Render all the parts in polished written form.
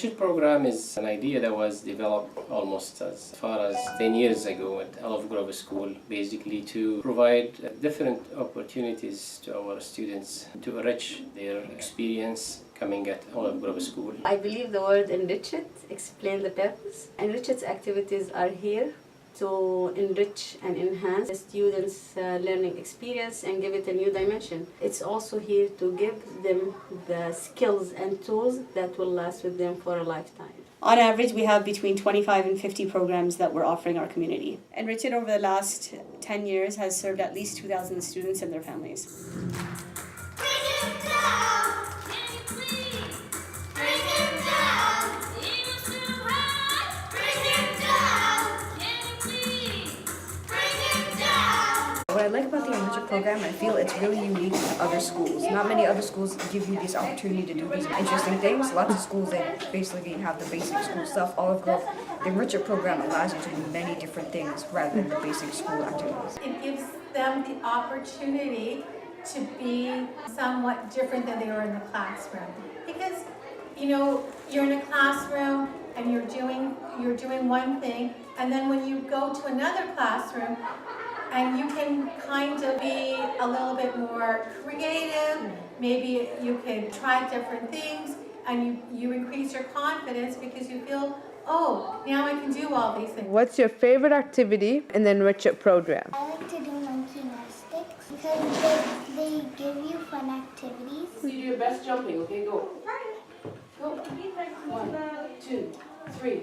Enrich program is an idea that was developed almost as far as 10 years ago at Olive Grove School, basically to provide different opportunities to our students to enrich their experience coming at Olive Grove School. I believe the word enrich it explains the purpose. Enrich it activities are here to enrich and enhance the students' learning experience and give it a new dimension. It's also here to give them the skills and tools that will last with them for a lifetime. On average, we have between 25 and 50 programs that we're offering our community. Enrich It over the last 10 years has served at least 2,000 students and their families. What I like about the Enrich program, I feel it's really unique to other schools. Not many other schools give you this opportunity to do these interesting things. Lots of schools, they basically have the basic school stuff. Olive Grove, the Enrich program allows you to do many different things rather than the basic school activities. It gives them the opportunity to be somewhat different than they were in the classroom. Because, you know, you're in a classroom and you're doing one thing, and then when you go to another classroom, and you can kind of be a little bit more creative, maybe you can try different things, and you increase your confidence because you feel, oh, now I can do all these things. What's your favorite activity in the Enrich It program? I like to do monkey gymnastics because they give you fun activities. So you do your best jumping, okay, go. Go. 1, 2, 3,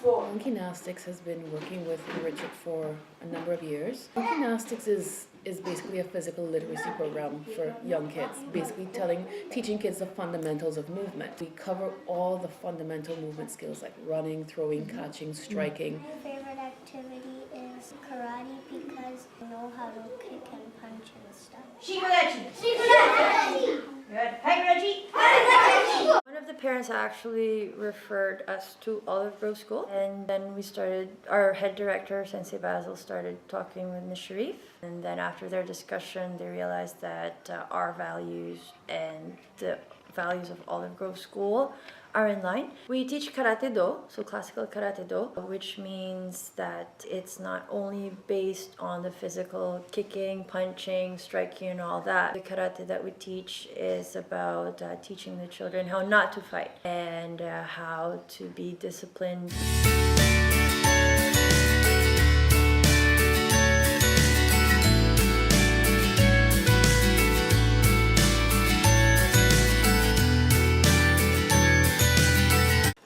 4. Monkey Gymnastics has been working with Enrich It for a number of years. Monkey Gymnastics is basically a physical literacy program for young kids, basically teaching kids the fundamentals of movement. We cover all the fundamental movement skills like running, throwing, catching, striking. My favorite activity is karate because I know how to kick and punch and stuff. Good. Hi, Reggie. One of the parents actually referred us to Olive Grove School, and then our head director, Sensei Basil, started talking with Ms. Sharif, and then after their discussion, they realized that our values and the values of Olive Grove School are in line. We teach Karate Do, so classical Karate Do, which means that it's not only based on the physical kicking, punching, striking and all that. The Karate that we teach is about teaching the children how not to fight and how to be disciplined.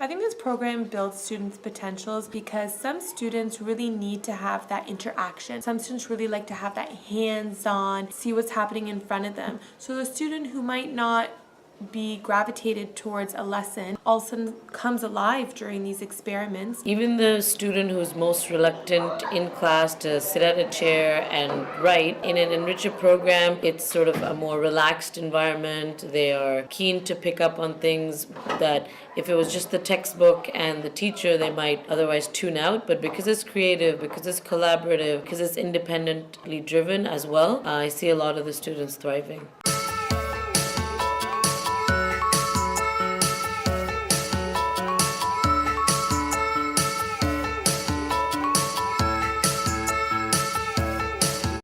I think this program builds students' potentials because some students really need to have that interaction. Some students really like to have that hands-on, see what's happening in front of them. So the student who might not be gravitated towards a lesson all of a sudden comes alive during these experiments. Even the student who's most reluctant in class to sit at a chair and write, in an Enrich It program, it's sort of a more relaxed environment. They are keen to pick up on things that if it was just the textbook and the teacher, they might otherwise tune out. But because it's creative, because it's collaborative, because it's independently driven as well, I see a lot of the students thriving.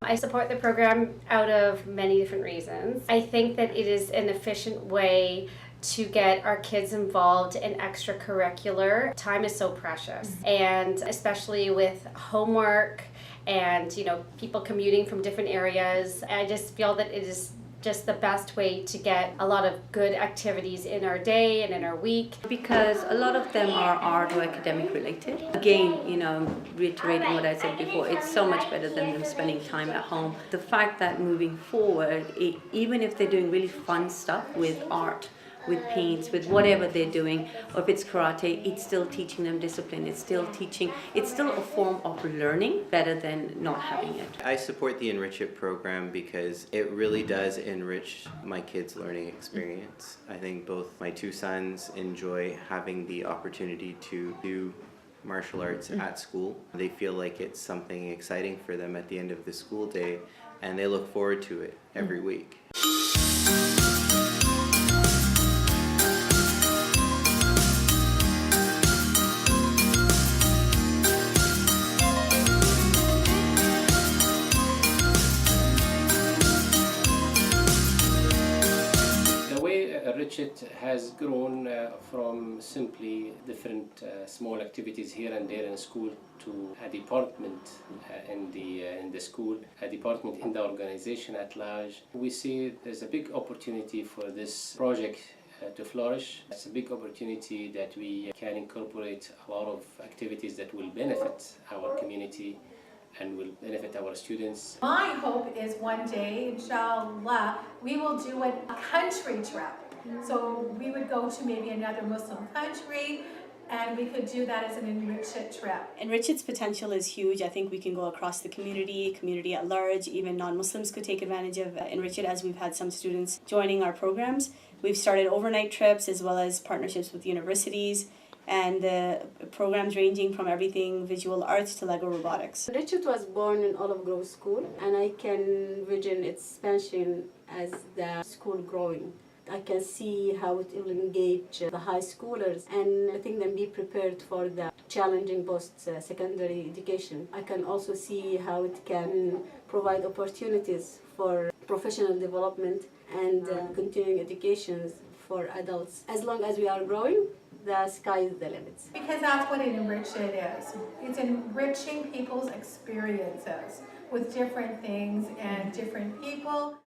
I support the program out of many different reasons. I think that it is an efficient way to get our kids involved in extracurricular. Time is so precious, and especially with homework and people commuting from different areas, I just feel that it is just the best way to get a lot of good activities in our day and in our week. Because a lot of them are art or academic related. Again, reiterating what I said before, it's so much better than them spending time at home. The fact that moving forward, even if they're doing really fun stuff with art, with paints, with whatever they're doing, or if it's karate, it's still teaching them discipline. It's still a form of learning better than not having it. I support the Enrich It program because it really does enrich my kids' learning experience. I think both my two sons enjoy having the opportunity to do martial arts at school. They feel like it's something exciting for them at the end of the school day, and they look forward to it every week. It has grown from simply different small activities here and there in school to a department in the school, a department in the organization at large. We see there's a big opportunity for this project to flourish. It's a big opportunity that we can incorporate a lot of activities that will benefit our community and will benefit our students. My hope is one day, inshallah, we will do a country trip. So we would go to maybe another Muslim country and we could do that as an Enrich It trip. Enrich It's potential is huge. I think we can go across the community at large. Even non-Muslims could take advantage of Enrich It, as we've had some students joining our programs. We've started overnight trips as well as partnerships with universities, and programs ranging from everything visual arts to Lego robotics. Enrich It was born in Olive Grove School, and I can envision its expansion as the school growing. I can see how it will engage the high schoolers and letting them be prepared for the challenging post-secondary education. I can also see how it can provide opportunities for professional development and continuing education for adults. As long as we are growing, the sky is the limit. Because that's what an Enrich It is. It's enriching people's experiences with different things and different people.